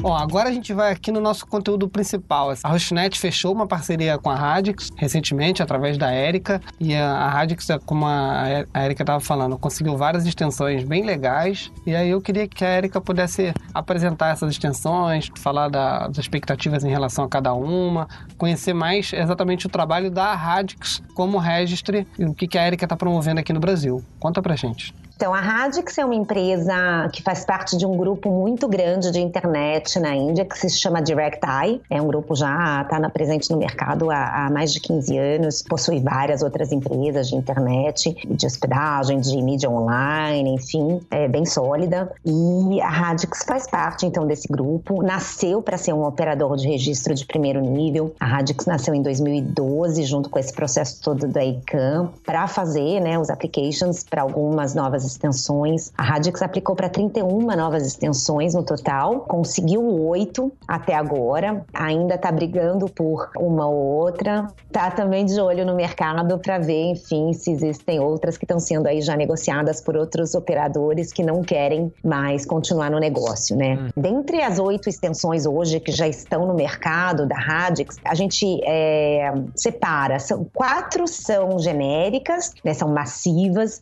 Bom, agora a gente vai aqui no nosso conteúdo principal. A Rochinet fechou uma parceria com a Radix recentemente, através da Érica. E a Radix, como a Érica estava falando, conseguiu várias extensões bem legais. E aí eu queria que a Érica pudesse apresentar essas extensões, falar das expectativas em relação a cada uma, conhecer mais exatamente o trabalho da Radix como registry e o que a Érica está promovendo aqui no Brasil. Conta pra gente. Então, a Radix é uma empresa que faz parte de um grupo muito grande de internet na Índia, que se chama DirectEye. É um grupo já está presente no mercado há mais de 15 anos, possui várias outras empresas de internet, de hospedagem, de mídia online, enfim, é bem sólida. E a Radix faz parte, então, desse grupo. Nasceu para ser um operador de registro de primeiro nível. A Radix nasceu em 2012, junto com esse processo todo da ICANN, para fazer, né, os applications para algumas novas extensões. A Radix aplicou para 31 novas extensões no total, conseguiu 8 até agora, ainda está brigando por uma ou outra, está também de olho no mercado para ver, enfim, se existem outras que estão sendo aí já negociadas por outros operadores que não querem mais continuar no negócio, né? Dentre as 8 extensões hoje que já estão no mercado da Radix, a gente separa, 4 são genéricas, né, são massivas,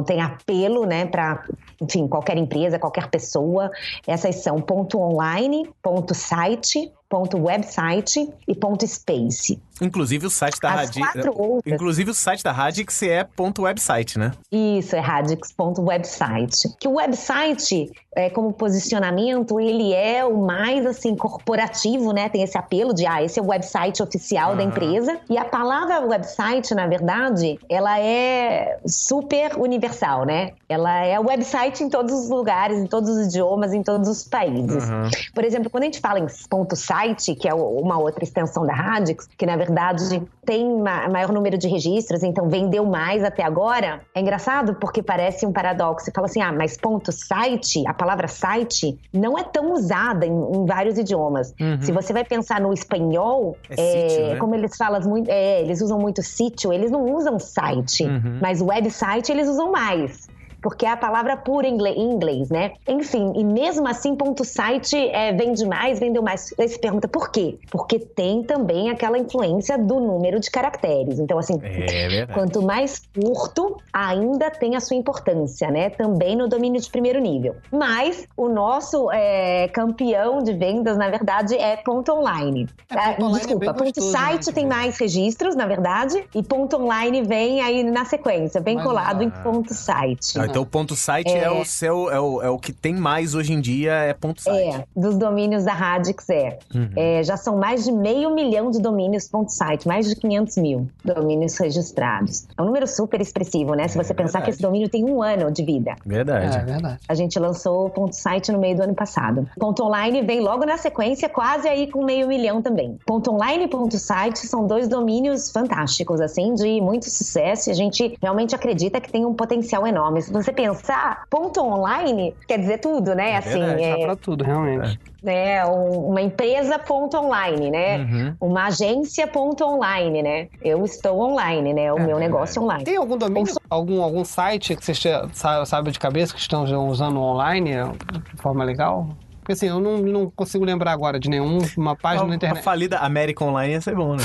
tem apelo, né, para, enfim, qualquer empresa, qualquer pessoa. Essas são ponto online, ponto site, ponto website e ponto space. Inclusive o site da Radix. Inclusive o site da Radix é ponto website, né? Isso, é radix.website. Que o website, como posicionamento, ele é o mais, assim, corporativo, né? Tem esse apelo de, esse é o website oficial da empresa. E a palavra website, na verdade, ela é super universal, né? Ela é o website em todos os lugares, em todos os idiomas, em todos os países. Por exemplo, quando a gente fala em ponto site, que é uma outra extensão da Radix, que na verdade tem maior número de registros, então vendeu mais até agora, é engraçado porque parece um paradoxo. Você fala assim, mas ponto site, a palavra site não é tão usada em vários idiomas. Se você vai pensar no espanhol, sítio, né? Como eles falam muito, eles usam muito sítio, eles não usam site, mas website eles usam mais. Porque é a palavra pura em inglês, né? Enfim, e mesmo assim, ponto site vendeu mais. Aí você pergunta por quê? Porque tem também aquela influência do número de caracteres. Então, assim, quanto mais curto, ainda tem a sua importância, né? Também no domínio de primeiro nível. Mas o nosso campeão de vendas, na verdade, é ponto online. Desculpa, ponto site tem mais registros, na verdade, e ponto online vem aí na sequência, bem colado em ponto site. Então o ponto site é o que tem mais hoje em dia, é ponto site. Dos domínios da Radix já são mais de 500 mil de domínios ponto site, mais de 500 mil domínios registrados. É um número super expressivo, né? Se você pensar que esse domínio tem 1 ano de vida. Verdade. É verdade. A gente lançou o ponto site no meio do ano passado. Ponto online vem logo na sequência, quase aí com 500 mil também. Ponto online e ponto site são 2 domínios fantásticos, assim, de muito sucesso, e a gente realmente acredita que tem um potencial enorme. Se você pensar, ponto online quer dizer tudo, né? Dá pra tudo, realmente. Uma empresa ponto online, né? Uma agência ponto online, né? Eu estou online, né? O meu negócio online. Tem algum domínio, algum site que você sabe de cabeça que estão usando online de forma legal? Porque assim, eu não consigo lembrar agora de nenhuma página na internet. A falida América Online ia ser bom, né?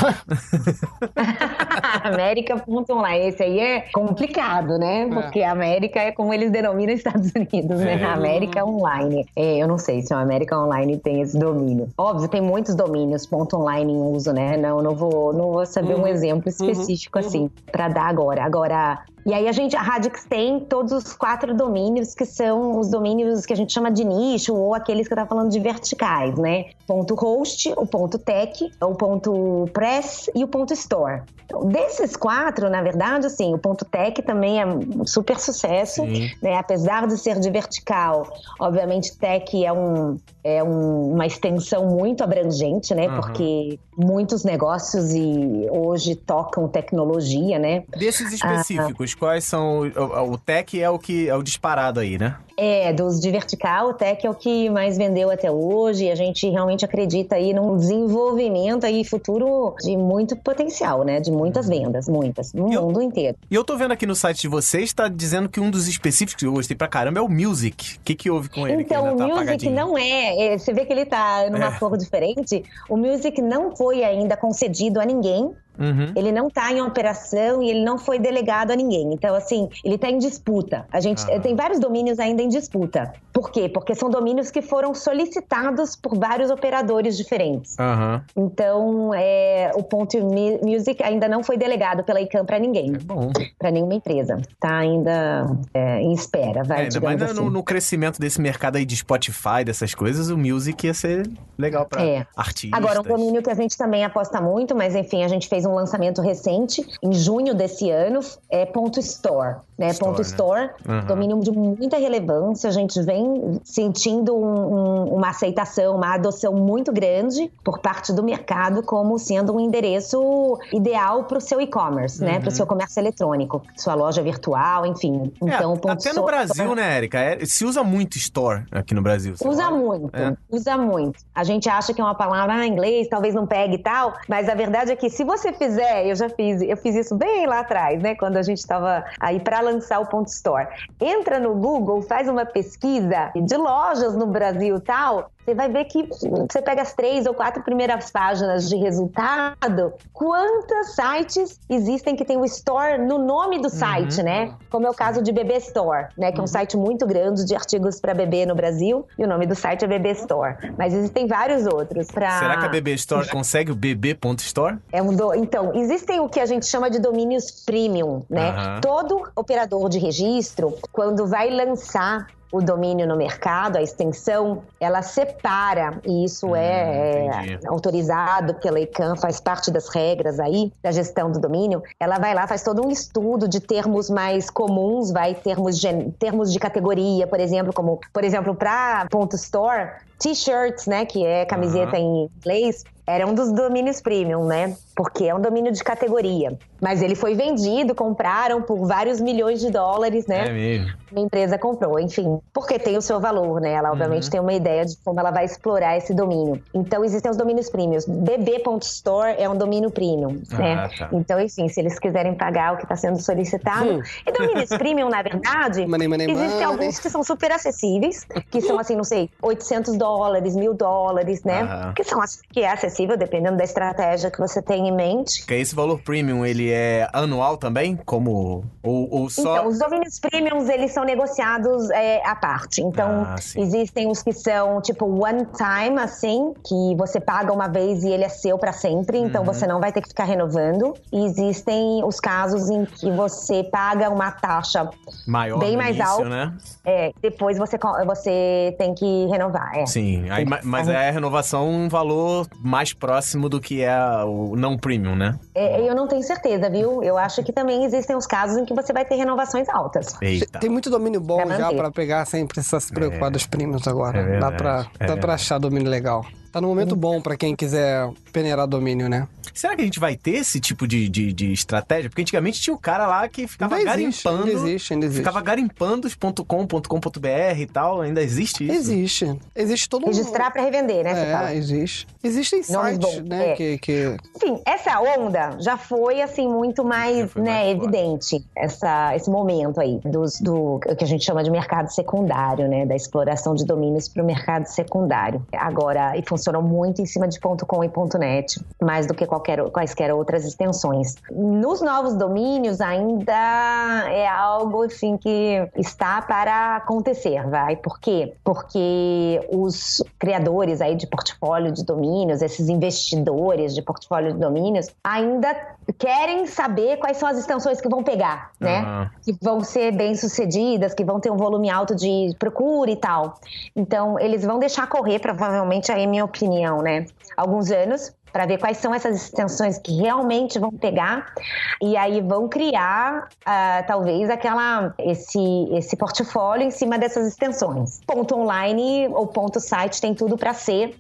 América.online. Esse aí é complicado, né? Porque a América é como eles denominam Estados Unidos, né? América Online. Eu não sei se o América Online tem esse domínio. Óbvio, tem muitos domínios .online em uso, né? Não vou saber um exemplo específico assim pra dar agora. E aí a Radix tem todos os 4 domínios que são os domínios que a gente chama de nicho, ou aqueles que eu tava falando de verticais, né? Ponto host, o ponto tech, o ponto press e o ponto store. Então, desses 4, na verdade, assim, o ponto tech também é um super sucesso, né? Apesar de ser de vertical, obviamente tech é uma extensão muito abrangente, né? Porque muitos negócios hoje tocam tecnologia, né? Desses específicos, quais são? O tech é o disparado aí, né? Dos de vertical, o tech é o que mais vendeu até hoje, e a gente realmente acredita aí num desenvolvimento aí futuro de muito potencial, né? De muitas vendas, no mundo inteiro. E eu tô vendo aqui no site de vocês, tá dizendo que um dos específicos que eu gostei pra caramba é o Music. O que houve com ele? Então, o Music não você vê que ele tá numa cor diferente. O Music não foi ainda concedido a ninguém. Ele não está em operação e ele não foi delegado a ninguém. Então, assim, ele está em disputa. A gente tem vários domínios ainda em disputa. Por quê? Porque são domínios que foram solicitados por vários operadores diferentes. Então, o ponto Music ainda não foi delegado pela ICANN para ninguém. Para nenhuma empresa. Está ainda em espera, ainda mais assim. No crescimento desse mercado aí de Spotify, dessas coisas, o Music ia ser legal para artistas. Agora, um domínio que a gente também aposta muito, mas enfim, a gente fez um lançamento recente, em junho desse ano, é ponto .store, né? Ponto .store, domínio de muita relevância, a gente vem sentindo uma aceitação, uma adoção muito grande por parte do mercado como sendo um endereço ideal para o seu e-commerce, né? Para o seu comércio eletrônico, sua loja virtual, enfim. Então, até no Brasil, né, Érica? Se usa muito store aqui no Brasil. Usa muito. A gente acha que é uma palavra em inglês, talvez não pegue e tal, mas a verdade é que se você fizer, eu fiz isso bem lá atrás, né? Quando a gente estava aí para lançar o ponto .store. Entra no Google, faz uma pesquisa de lojas no Brasil e tal, você vai ver que você pega as 3 ou 4 primeiras páginas de resultado, quantos sites existem que tem o store no nome do site, né? Como é o caso de Bebê Store, né? Que é um site muito grande de artigos para bebê no Brasil, e o nome do site é Bebê Store. Mas existem vários outros. Será que a Bebê Store consegue o bebê.store? Então, existem o que a gente chama de domínios premium, né? Todo operador de registro, quando vai lançar o domínio no mercado, a extensão, ela separa, e isso é autorizado pela ICANN, faz parte das regras aí da gestão do domínio. Ela vai lá, faz todo um estudo de termos mais comuns, termos de categoria, por exemplo, para ponto .store, t-shirts, né, que é camiseta em inglês, era um dos domínios premium, né? Porque é um domínio de categoria. Mas ele foi vendido, compraram por vários milhões de dólares, né? É mesmo. Uma empresa comprou, enfim. Porque tem o seu valor, né? Ela obviamente tem uma ideia de como ela vai explorar esse domínio. Então, existem os domínios premiums. bb.store é um domínio premium, né? Tá. Então, enfim, se eles quiserem pagar o que está sendo solicitado. E domínios premium, na verdade, existem alguns que são super acessíveis, que são, assim, não sei, $800, $1.000, né? Que é acessível flexível, dependendo da estratégia que você tem em mente. Que esse valor premium, ele é anual também? Como... Ou só... Então, os domínios premiums, eles são negociados à parte. Então, existem os que são tipo one time, assim, que você paga uma vez e ele é seu para sempre, então você não vai ter que ficar renovando. E existem os casos em que você paga uma taxa maior bem no mais início, alta, né? Depois você tem que renovar. Sim, aí, mas é a renovação um valor mais próximo do que é o não premium, né? Eu não tenho certeza, viu? Eu acho que também existem os casos em que você vai ter renovações altas. Eita. Tem muito domínio bom Pra já manter. pra pegar sem precisar se preocupar dos premiums agora. É Dá verdade, pra achar domínio legal. Tá no momento bom pra quem quiser peneirar domínio, né? Será que a gente vai ter esse tipo de estratégia? Porque antigamente tinha o cara lá que ficava garimpando. Ainda existe. Ficava garimpando os .com.br e tal. Ainda existe isso? Existe todo Registrar para revender, né? você fala. Existe. Existem Nomes sites, bons, né? Enfim, essa onda já foi, assim, muito mais, evidente. Esse momento aí do que a gente chama de mercado secundário, né? Da exploração de domínios para o mercado secundário. Agora, e funcionam muito em cima de .com e .net, mais do que quaisquer outras extensões. Nos novos domínios, ainda é algo, assim, que está para acontecer, vai? Por quê? Porque os criadores aí de portfólio de domínios, esses investidores de portfólio de domínios, ainda querem saber quais são as extensões que vão pegar, né? Que vão ser bem-sucedidas, que vão ter um volume alto de procura e tal. Então, eles vão deixar correr, provavelmente, aí, minha opinião, né? Alguns anos, para ver quais são essas extensões que realmente vão pegar, e aí vão criar, talvez, esse portfólio em cima dessas extensões. Ponto online ou ponto site tem tudo para ser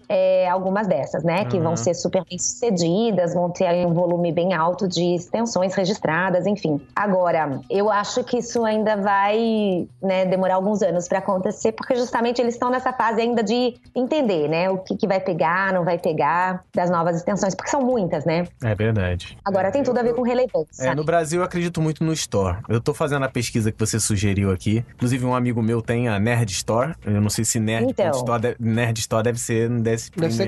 algumas dessas, né? Que vão ser super bem sucedidas, vão ter aí um volume bem alto de extensões registradas, enfim. Agora, eu acho que isso ainda vai, né, demorar alguns anos para acontecer, porque justamente eles estão nessa fase ainda de entender, né? O que vai pegar, não vai pegar das novas extensões, porque são muitas, né? É verdade. Agora tem tudo a ver com relevância. No Brasil eu acredito muito no Store. Eu tô fazendo a pesquisa que você sugeriu aqui. Inclusive um amigo meu tem a Nerd Store. Eu não sei se Nerd Store deve ser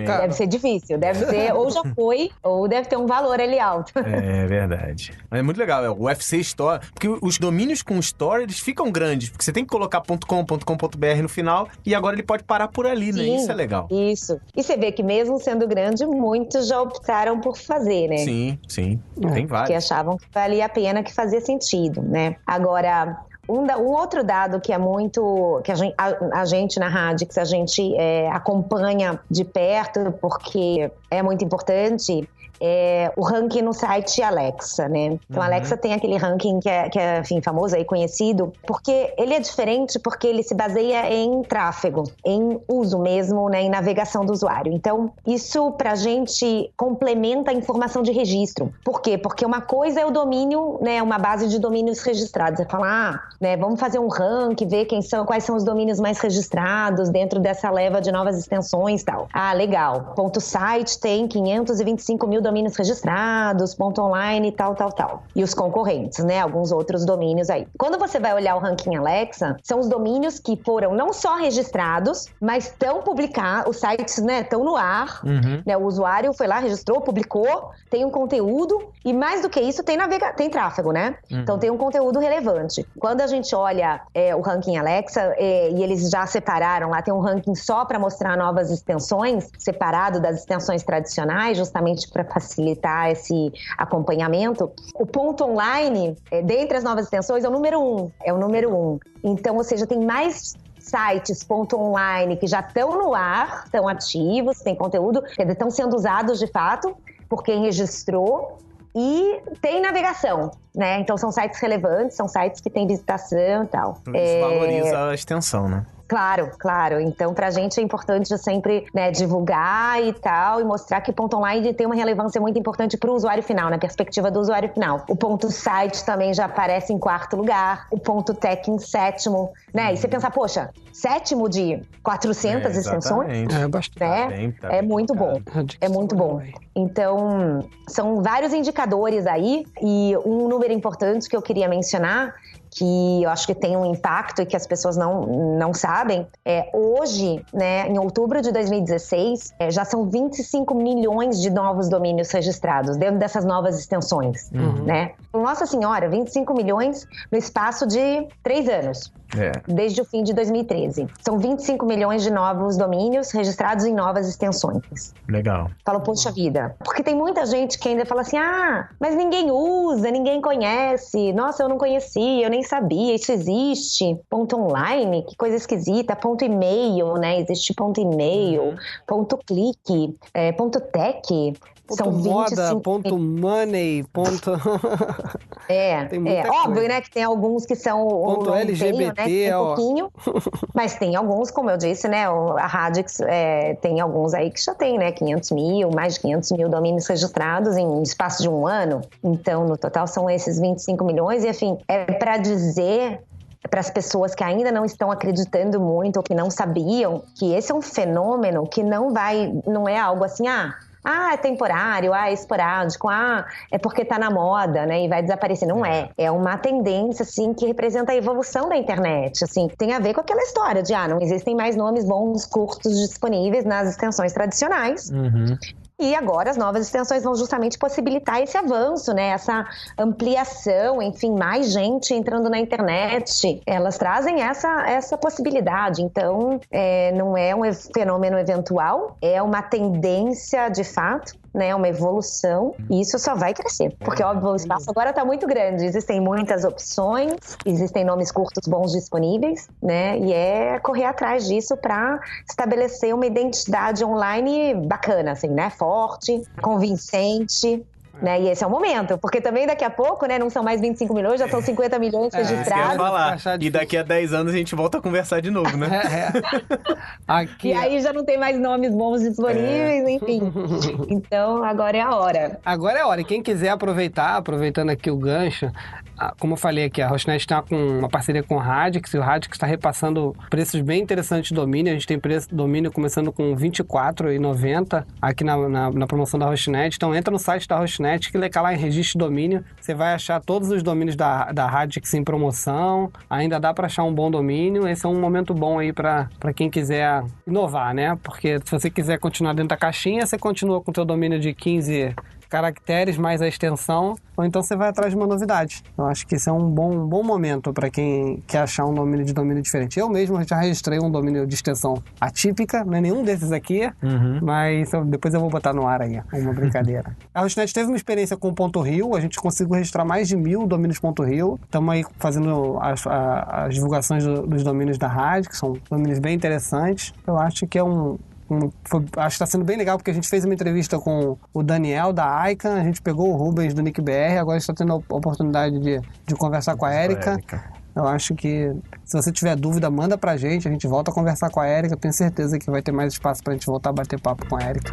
caro. Deve ser difícil, deve ser, ou já foi, ou deve ter um valor ali alto. É verdade. Mas é muito legal, o UFC Store, porque os domínios com Store, eles ficam grandes, porque você tem que colocar .com.br no final, e agora ele pode parar por ali, né? Isso é legal. Isso. E você vê que mesmo sendo grande, muitos já optaram por fazer, né? Sim. Tem vários. Que achavam que valia a pena, que fazia sentido, né? Agora, um outro dado que é muito... que a gente na Radix, a gente acompanha de perto, porque é muito importante... o ranking no site Alexa, né? Então, a Alexa tem aquele ranking que é enfim, famoso e conhecido, porque ele é diferente, porque ele se baseia em tráfego, em uso mesmo, né? Em navegação do usuário. Então, isso pra gente complementa a informação de registro. Por quê? Porque uma coisa é o domínio, né? Uma base de domínios registrados. Você fala, né? Vamos fazer um ranking, ver quais são os domínios mais registrados dentro dessa leva de novas extensões e tal. Legal. Ponto site tem 525 mil domínios registrados, ponto online, tal. E os concorrentes, né? Alguns outros domínios aí. Quando você vai olhar o ranking Alexa, são os domínios que foram não só registrados, mas estão publicados, os sites, né, estão no ar, né? O usuário foi lá, registrou, publicou, tem um conteúdo e mais do que isso, tem tráfego, né? Então tem um conteúdo relevante. Quando a gente olha o ranking Alexa, e eles já separaram, lá tem um ranking só para mostrar novas extensões, separado das extensões tradicionais, justamente para facilitar esse acompanhamento. O ponto online, dentre as novas extensões, é o número 1. É o número 1. Então, ou seja, tem mais sites ponto online que já estão no ar, estão ativos, têm conteúdo, quer dizer, estão sendo usados de fato por quem registrou e tem navegação, né? Então, são sites relevantes, são sites que têm visitação e tal. Isso valoriza a extensão, né? Claro. Então, pra gente é importante sempre, né, divulgar e tal, e mostrar que o ponto online tem uma relevância muito importante pro usuário final, na perspectiva do usuário final. O ponto site também já aparece em 4º lugar, o ponto tech em 7º, né? E você pensar, poxa, 7º de 400 extensões? É bastante. É muito bom. É muito bom. Então, são vários indicadores aí, e um número importante que eu queria mencionar, que eu acho que tem um impacto e que as pessoas não sabem. Hoje, né, em outubro de 2016, já são 25 milhões de novos domínios registrados dentro dessas novas extensões, né? Nossa Senhora, 25 milhões no espaço de 3 anos. Desde o fim de 2013. São 25 milhões de novos domínios registrados em novas extensões. Legal. Falo, poxa vida. Porque tem muita gente que ainda fala assim, mas ninguém usa, ninguém conhece. Nossa, eu não conhecia, eu nem sabia, isso existe. Ponto .online, que coisa esquisita. Ponto .email, né? Existe ponto .email, ponto .click, ponto .tech. Ponto São 25... moda, ponto .money, ponto... óbvio, coisa. né, que tem alguns que são ponto o LGBT, né, que tem pouquinho, mas tem alguns, como eu disse, né, a Radix tem alguns aí que já tem, né, 500 mil, mais de 500 mil domínios registrados em espaço de um ano. Então, no total, são esses 25 milhões e, enfim, para dizer para as pessoas que ainda não estão acreditando muito ou que não sabiam que esse é um fenômeno que não é algo assim, é temporário, é esporádico, é porque tá na moda, né, e vai desaparecer. Não é. É uma tendência, assim, que representa a evolução da internet, assim. Tem a ver com aquela história de, não existem mais nomes bons, curtos, disponíveis nas extensões tradicionais. E agora as novas extensões vão justamente possibilitar esse avanço, né? Essa ampliação, enfim, mais gente entrando na internet. Elas trazem essa possibilidade. Então, não é um fenômeno eventual, é uma tendência de fato, né, uma evolução, e isso só vai crescer, porque óbvio o espaço agora está muito grande, existem muitas opções, existem nomes curtos bons disponíveis, né, e é correr atrás disso para estabelecer uma identidade online bacana, assim, né, forte, convincente. Né? E esse é o momento, porque também daqui a pouco, né, não são mais 25 milhões, já são 50 milhões registrados. Falar. E daqui a 10 anos a gente volta a conversar de novo, né? Aqui, e aí já não tem mais nomes bons disponíveis, enfim. Então, agora é a hora. Agora é a hora. E quem quiser aproveitando aqui o gancho, como eu falei aqui, a Hostnet está com uma parceria com o Radix, e o Radix está repassando preços bem interessantes de domínio. A gente tem preço de domínio começando com R$ 24,90 aqui na promoção da Hostnet. Então entra no site da Hostnet, clica lá em registro de domínio, você vai achar todos os domínios da Radix em promoção, ainda dá para achar um bom domínio. Esse é um momento bom aí para quem quiser inovar, né? Porque se você quiser continuar dentro da caixinha, você continua com o teu domínio de 15 caracteres mais a extensão, ou então você vai atrás de uma novidade. Eu acho que esse é um bom momento para quem quer achar um domínio de domínio diferente. Eu mesmo já registrei um domínio de extensão atípica, não é nenhum desses aqui, mas depois eu vou botar no ar aí, uma brincadeira. A Hostnet teve uma experiência com o .rio, a gente conseguiu registrar mais de 1.000 domínios .rio. Estamos aí fazendo as divulgações dos domínios da Radix, que são domínios bem interessantes. Eu acho que acho que está sendo bem legal, porque a gente fez uma entrevista com o Daniel da Icon, a gente pegou o Rubens do NickBR, agora está tendo a oportunidade de conversar com a Érica. Eu acho que se você tiver dúvida, manda pra gente, a gente volta a conversar com a Érica, tenho certeza que vai ter mais espaço pra gente voltar a bater papo com a Érica.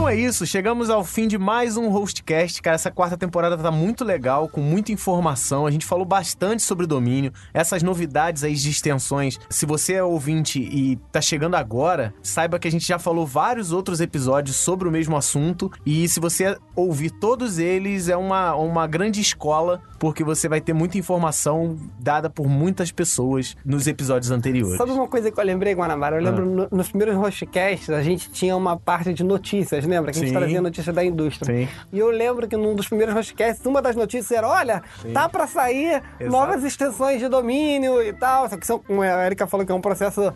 É isso, chegamos ao fim de mais um Hostcast, cara. Essa quarta temporada tá muito legal, com muita informação. A gente falou bastante sobre domínio, essas novidades aí de extensões. Se você é ouvinte e tá chegando agora, saiba que a gente já falou vários outros episódios sobre o mesmo assunto, e se você ouvir todos eles, é uma grande escola, porque você vai ter muita informação dada por muitas pessoas nos episódios anteriores. Sabe uma coisa que eu lembrei, Guanabara? Eu lembro nos primeiros Hostcasts, a gente tinha uma parte de notícias, né? Lembra? Que a gente trazia notícia da indústria. Sim. E eu lembro que num dos primeiros podcasts, uma das notícias era, olha, tá pra sair novas extensões de domínio e tal. Só que como a Érica falou que é um processo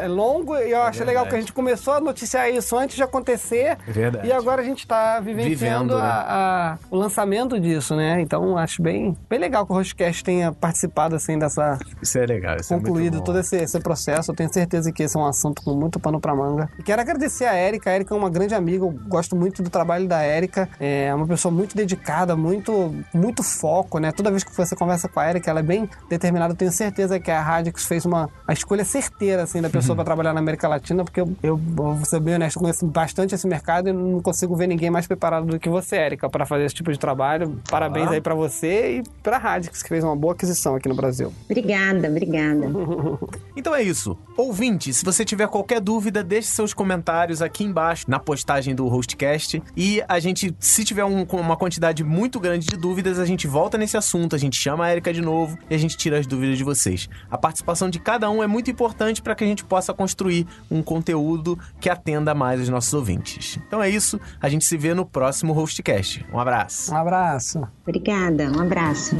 longo, e eu achei legal que a gente começou a noticiar isso antes de acontecer. Verdade. E agora a gente tá vivendo o lançamento disso, né? Então, acho bem legal que o Hostcast tenha participado, assim, dessa... Isso é legal, isso concluído é muito todo esse processo. Eu tenho certeza que esse é um assunto com muito pano pra manga. E quero agradecer a Érica. A Érica é uma grande amiga comigo. Eu gosto muito do trabalho da Érica. É uma pessoa muito dedicada, muito foco, né? Toda vez que você conversa com a Érica, ela é bem determinada. Eu tenho certeza que a Radix fez a escolha certeira, assim, da pessoa para trabalhar na América Latina, porque eu vou ser bem honesto, eu conheço bastante esse mercado e não consigo ver ninguém mais preparado do que você, Érica, para fazer esse tipo de trabalho. Parabéns aí para você e para a Radix, que fez uma boa aquisição aqui no Brasil. Obrigada. Então é isso. Ouvinte, se você tiver qualquer dúvida, deixe seus comentários aqui embaixo na postagem do Hostcast e a gente, se tiver uma quantidade muito grande de dúvidas, a gente volta nesse assunto, a gente chama a Érica de novo e a gente tira as dúvidas de vocês. A participação de cada um é muito importante para que a gente possa construir um conteúdo que atenda mais os nossos ouvintes. Então é isso, a gente se vê no próximo Hostcast. Um abraço. Um abraço. Obrigada, um abraço.